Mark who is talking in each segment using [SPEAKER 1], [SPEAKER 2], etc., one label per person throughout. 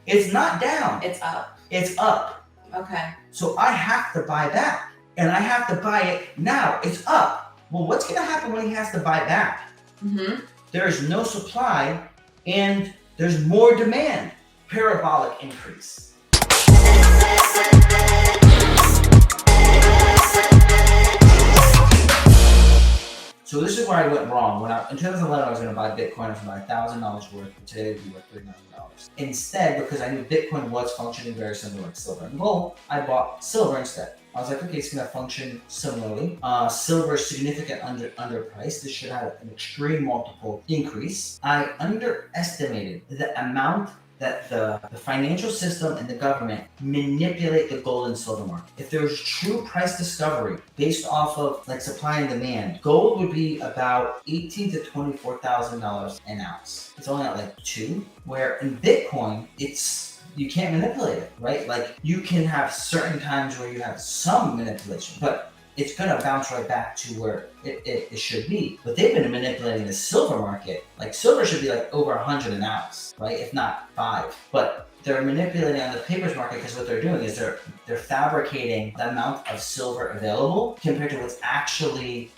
[SPEAKER 1] It's not down.
[SPEAKER 2] It's up.
[SPEAKER 1] It's up.
[SPEAKER 2] Okay.
[SPEAKER 1] So I have to buy back. And I have to buy it now. It's up. Well, what's going to happen when he has to buy back? There's no supply and there's more demand. Parabolic increase. So this is where I went wrong. In 2011, I was going to buy Bitcoin for about $1,000 worth. Today, it would be worth $39. Instead, because I knew Bitcoin was functioning very similar like silver and gold, I bought silver instead. I was like, okay, it's going to function similarly. Silver is significant underpriced. This should have an extreme multiple increase. I underestimated the amount that the financial system and the government manipulate the gold and silver market. If there was true price discovery based off of like supply and demand, gold would be about $18,000 to $24,000 an ounce. It's only at like $2,000, where in Bitcoin, you can't manipulate it, right? Like you can have certain times where you have some manipulation, but it's gonna bounce right back to where it should be. But they've been manipulating the silver market. Like silver should be like over 100 an ounce, right? If not 5. But they're manipulating on the papers market because what they're doing is they're fabricating the amount of silver available compared to what's actually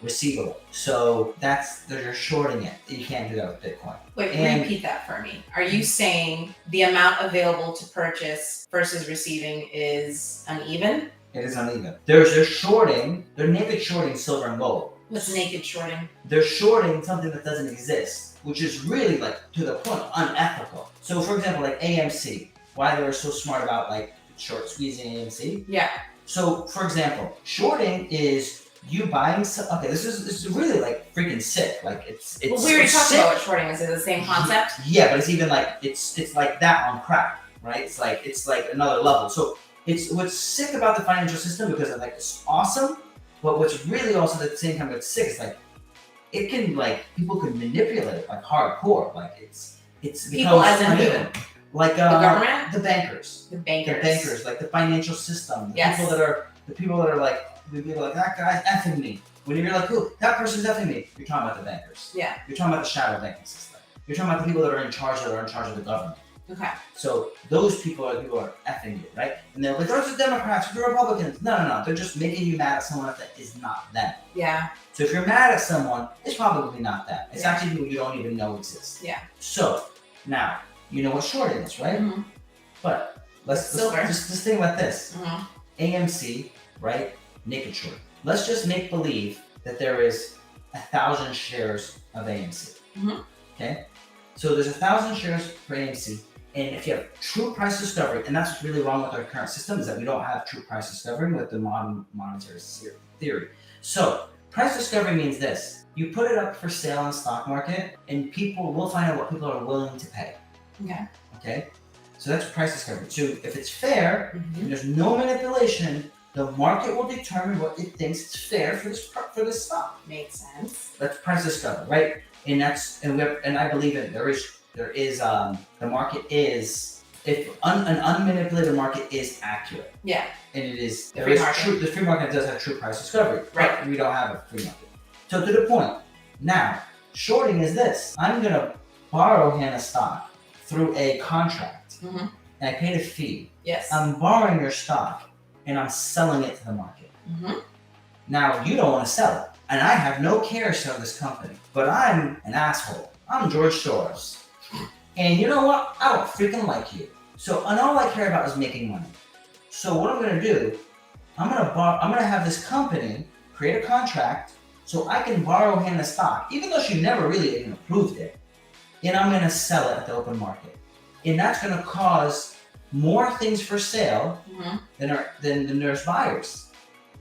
[SPEAKER 1] receivable. So they're shorting it. You can't do that with Bitcoin.
[SPEAKER 2] Wait, repeat that for me. Are you saying the amount available to purchase versus receiving is uneven?
[SPEAKER 1] It is uneven. They're naked shorting silver and gold.
[SPEAKER 2] What's naked shorting?
[SPEAKER 1] They're shorting something that doesn't exist, which is really like to the point unethical. So for example, like AMC, why they were so smart about like short squeezing AMC.
[SPEAKER 2] Yeah.
[SPEAKER 1] So for example, shorting is you buying. Okay, this is really like freaking sick. Like it's.
[SPEAKER 2] Well, we already talked about what shorting is. Is it the same concept?
[SPEAKER 1] Yeah, but it's even like it's like that on crack, right? It's like another level. So. It's what's sick about the financial system because it's awesome, but what's really also at the same time what's sick is like it can people can manipulate it like hardcore. Like it's
[SPEAKER 2] people as in
[SPEAKER 1] uneven. Like
[SPEAKER 2] the government,
[SPEAKER 1] the bankers, like the financial system, the people that are like that guy's effing me. When you're like, "Ooh, that person's effing me," you're talking about the bankers.
[SPEAKER 2] Yeah.
[SPEAKER 1] You're talking about the shadow banking system. You're talking about the people that are in charge of the government.
[SPEAKER 2] Okay.
[SPEAKER 1] So those people are effing you, right? And they're like, those are Democrats, they're Republicans. No. They're just making you mad at someone that is not them.
[SPEAKER 2] Yeah.
[SPEAKER 1] So if you're mad at someone, it's probably not them. It's actually people you don't even know exist.
[SPEAKER 2] Yeah.
[SPEAKER 1] So now you know what shorting is, right?
[SPEAKER 2] Mm-hmm.
[SPEAKER 1] But let's just think about this.
[SPEAKER 2] Mm-hmm.
[SPEAKER 1] AMC, right? Naked short. Let's just make believe that there is 1,000 shares of AMC.
[SPEAKER 2] Mm-hmm.
[SPEAKER 1] Okay. So there's 1,000 shares for AMC. And if you have true price discovery, and that's what's really wrong with our current system, is that we don't have true price discovery with the modern monetary theory. So price discovery means this. You put it up for sale on the stock market, and people will find out what people are willing to pay.
[SPEAKER 2] Yeah.
[SPEAKER 1] Okay? So that's price discovery. So if it's fair, and there's no manipulation, the market will determine what it thinks is fair for this stock.
[SPEAKER 2] Makes sense.
[SPEAKER 1] That's price discovery, right? And I believe it. There is the market is if an unmanipulated market is accurate.
[SPEAKER 2] Yeah.
[SPEAKER 1] And it is
[SPEAKER 2] The
[SPEAKER 1] free market does have true price discovery.
[SPEAKER 2] Right.
[SPEAKER 1] We don't have a free market. So to the point. Now, shorting is this. I'm gonna borrow Hannah stock through a contract.
[SPEAKER 2] Mm-hmm.
[SPEAKER 1] And I paid a fee.
[SPEAKER 2] Yes.
[SPEAKER 1] I'm borrowing your stock and I'm selling it to the market.
[SPEAKER 2] Mm-hmm.
[SPEAKER 1] Now you don't want to sell it. And I have no cares of this company. But I'm an asshole. I'm George Soros. And you know what? I don't freaking like you. And all I care about is making money. So what I'm gonna do, I'm gonna have this company create a contract so I can borrow Hannah stock, even though she never really even approved it. And I'm gonna sell it at the open market. And that's gonna cause more things for sale than there's buyers.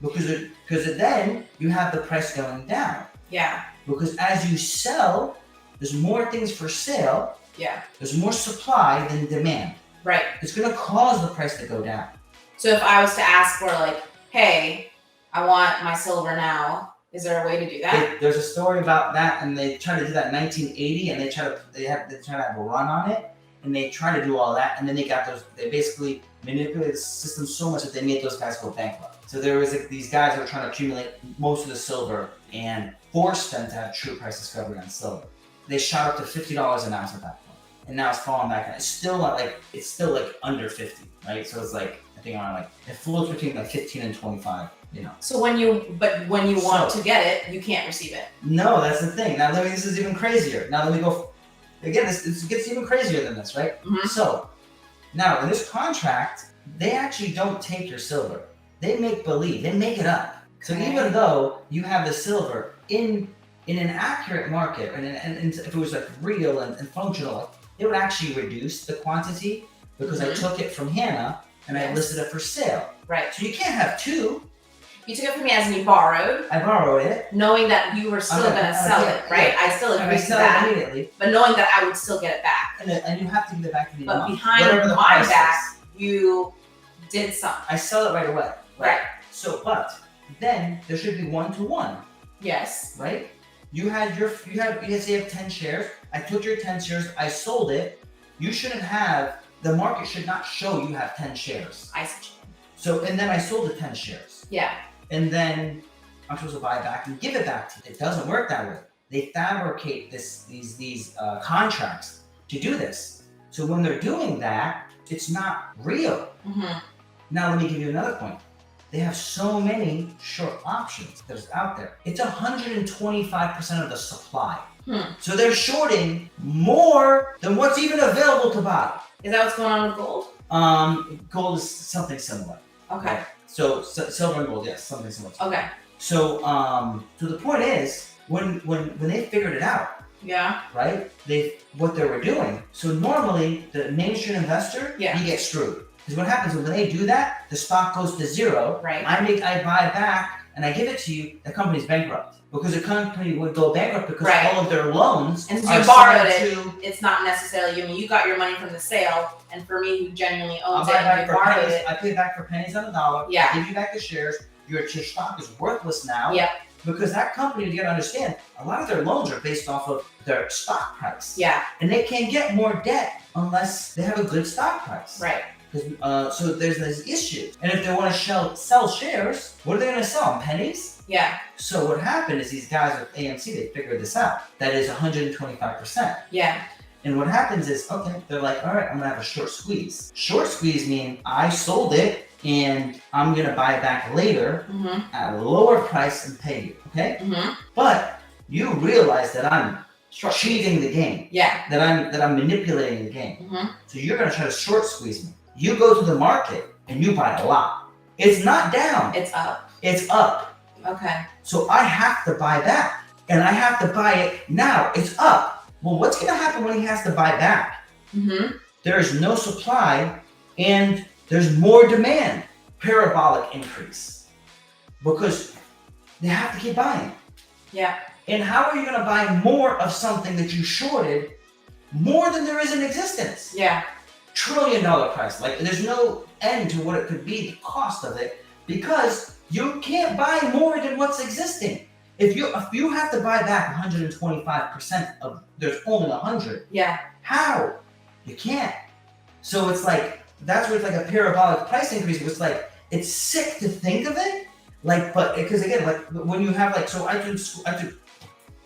[SPEAKER 1] Because then you have the price going down.
[SPEAKER 2] Yeah.
[SPEAKER 1] Because as you sell, there's more things for sale.
[SPEAKER 2] Yeah.
[SPEAKER 1] There's more supply than demand.
[SPEAKER 2] Right.
[SPEAKER 1] It's going to cause the price to go down.
[SPEAKER 2] So if I was to ask for hey, I want my silver now, is there a way to do that?
[SPEAKER 1] There's a story about that, and they tried to do that in 1980, and they try to have a run on it, and they try to do all that, and then they basically manipulated the system so much that they made those guys go bankrupt. So there was these guys that were trying to accumulate most of the silver and force them to have true price discovery on silver. They shot up to $50 an ounce at that point. and now it's falling back. It's still not like under 50, right? So it's like I think around like it floats between like 15 and 25.
[SPEAKER 2] So when you want to get it, you can't receive it.
[SPEAKER 1] No, that's the thing. Now this is even crazier. Now let me go again. This gets even crazier than this, right?
[SPEAKER 2] Mm-hmm.
[SPEAKER 1] So now in this contract, they actually don't take your silver. They make believe. They make it up. So even though you have the silver in an accurate market, and if it was like real and functional, it would actually reduce the quantity because I took it from Hannah and I listed it for sale.
[SPEAKER 2] Right.
[SPEAKER 1] So you can't have two.
[SPEAKER 2] You took it from me as in you borrowed.
[SPEAKER 1] I borrowed it.
[SPEAKER 2] Knowing that you were still going to sell it, right?
[SPEAKER 1] Yeah.
[SPEAKER 2] I still agree to
[SPEAKER 1] sell
[SPEAKER 2] that.
[SPEAKER 1] it immediately.
[SPEAKER 2] But knowing that I would still get it back.
[SPEAKER 1] And you have to give it back to me.
[SPEAKER 2] But behind my back, you did something.
[SPEAKER 1] I sell it right away.
[SPEAKER 2] Right.
[SPEAKER 1] So, but then there should be 1-to-1.
[SPEAKER 2] Yes.
[SPEAKER 1] Right? You say you have 10 shares. I took your 10 shares. I sold it. You shouldn't have, the market should not show you have 10 shares.
[SPEAKER 2] I see.
[SPEAKER 1] So, and then I sold the 10 shares.
[SPEAKER 2] Yeah.
[SPEAKER 1] And then I'm supposed to buy it back and give it back to you. It doesn't work that way. They fabricate these contracts to do this. So when they're doing that, it's not real.
[SPEAKER 2] Mm-hmm.
[SPEAKER 1] Now let me give you another point. They have so many short options that's out there. It's 125% of the supply. So they're shorting more than what's even available to buy.
[SPEAKER 2] Is that what's going on with gold?
[SPEAKER 1] Gold is something similar.
[SPEAKER 2] Okay.
[SPEAKER 1] Right? So silver and gold, yes, something similar.
[SPEAKER 2] Okay.
[SPEAKER 1] So so the point is, when they figured it out,
[SPEAKER 2] yeah,
[SPEAKER 1] right? What they were doing. So normally the mainstream investor,
[SPEAKER 2] yeah,
[SPEAKER 1] he gets screwed. Because what happens is when they do that, the stock goes to zero.
[SPEAKER 2] Right.
[SPEAKER 1] I buy back and I give it to you. The company's bankrupt because the company would go bankrupt because all of their loans
[SPEAKER 2] and
[SPEAKER 1] are
[SPEAKER 2] you borrowed it.
[SPEAKER 1] to.
[SPEAKER 2] It's not necessarily. I mean, you got your money from the sale, and for me, who genuinely owns
[SPEAKER 1] I
[SPEAKER 2] it, and you borrowed
[SPEAKER 1] pennies,
[SPEAKER 2] it.
[SPEAKER 1] I pay back for pennies on the dollar.
[SPEAKER 2] Yeah.
[SPEAKER 1] I give you back the shares. Your stock is worthless now.
[SPEAKER 2] Yep.
[SPEAKER 1] Because that company, you gotta understand, a lot of their loans are based off of their stock price.
[SPEAKER 2] Yeah.
[SPEAKER 1] And they can't get more debt unless they have a good stock price.
[SPEAKER 2] Right.
[SPEAKER 1] So there's this issue. And if they want to sell shares, what are they going to sell? Pennies?
[SPEAKER 2] Yeah.
[SPEAKER 1] So what happened is these guys with AMC, they figured this out. That is 125%.
[SPEAKER 2] Yeah.
[SPEAKER 1] And what happens is, okay, they're like, all right, I'm going to have a short squeeze. Short squeeze means I sold it and I'm going to buy it back later at a lower price and pay you, okay? But you realize that I'm cheating the game.
[SPEAKER 2] Yeah.
[SPEAKER 1] That I'm manipulating the game. So you're going to try to short squeeze me. You go to the market and you buy a lot. It's not down.
[SPEAKER 2] It's up.
[SPEAKER 1] It's up.
[SPEAKER 2] Okay.
[SPEAKER 1] So I have to buy back. And I have to buy it now. It's up. Well, what's going to happen when he has to buy back? There is no supply and there's more demand. Parabolic increase. Because they have to keep buying.
[SPEAKER 2] Yeah.
[SPEAKER 1] And how are you going to buy more of something that you shorted more than there is in existence?
[SPEAKER 2] Yeah.
[SPEAKER 1] $1 trillion price. Like there's no end to what it could be, the cost of it, because you can't buy more than what's existing. If you have to buy back 125% of there's only 100.
[SPEAKER 2] Yeah. How?
[SPEAKER 1] You can't. So it's like that's where it's like a parabolic price increase. It's like it's sick to think of it. Like, but because again, like when you have like so I took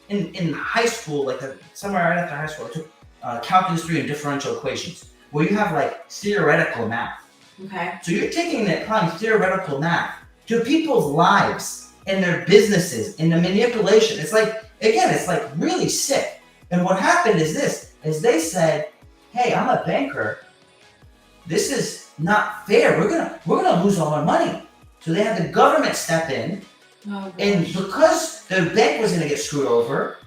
[SPEAKER 1] in high school, like somewhere right after high school, I took calculus 3 and differential equations. Where you have like theoretical math.
[SPEAKER 2] Okay.
[SPEAKER 1] So you're taking and applying theoretical math to people's lives and their businesses and the manipulation. It's like, again, it's like really sick. And what happened is they said, hey, I'm a banker. This is not fair. We're gonna lose all our money. So they had the government step in.
[SPEAKER 2] Oh,
[SPEAKER 1] and because the bank was gonna get screwed over,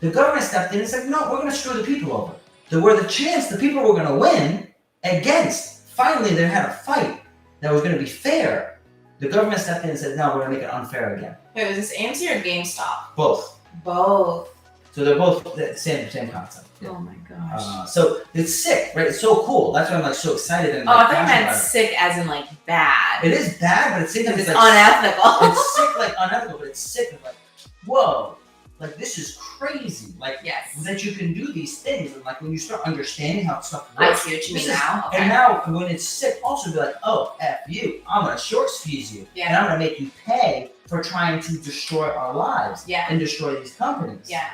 [SPEAKER 1] the government stepped in and said, no, we're gonna screw the people over. There were the chance the people were going to win against. Finally, they had a fight that was going to be fair. The government stepped in and said, no, we're going to make it unfair again.
[SPEAKER 2] Wait, was this AMC or GameStop?
[SPEAKER 1] Both. So they're both the same concept. Yeah.
[SPEAKER 2] Oh my gosh.
[SPEAKER 1] So it's sick, right? It's so cool. That's why I'm like so excited. And,
[SPEAKER 2] I
[SPEAKER 1] like,
[SPEAKER 2] thought you meant sick as in like bad.
[SPEAKER 1] It is bad, but it's
[SPEAKER 2] like,
[SPEAKER 1] unethical. It's sick like unethical, but it's sick like, whoa. Like this is crazy. Like that you can do these things, and like when you start understanding how stuff works.
[SPEAKER 2] I see what you mean now. Okay.
[SPEAKER 1] And now when it's sick, also be like, oh, F you. I'm gonna short squeeze you.
[SPEAKER 2] Yeah.
[SPEAKER 1] And I'm gonna make you pay for trying to destroy our lives.
[SPEAKER 2] Yeah.
[SPEAKER 1] And destroy these companies.
[SPEAKER 2] Yeah.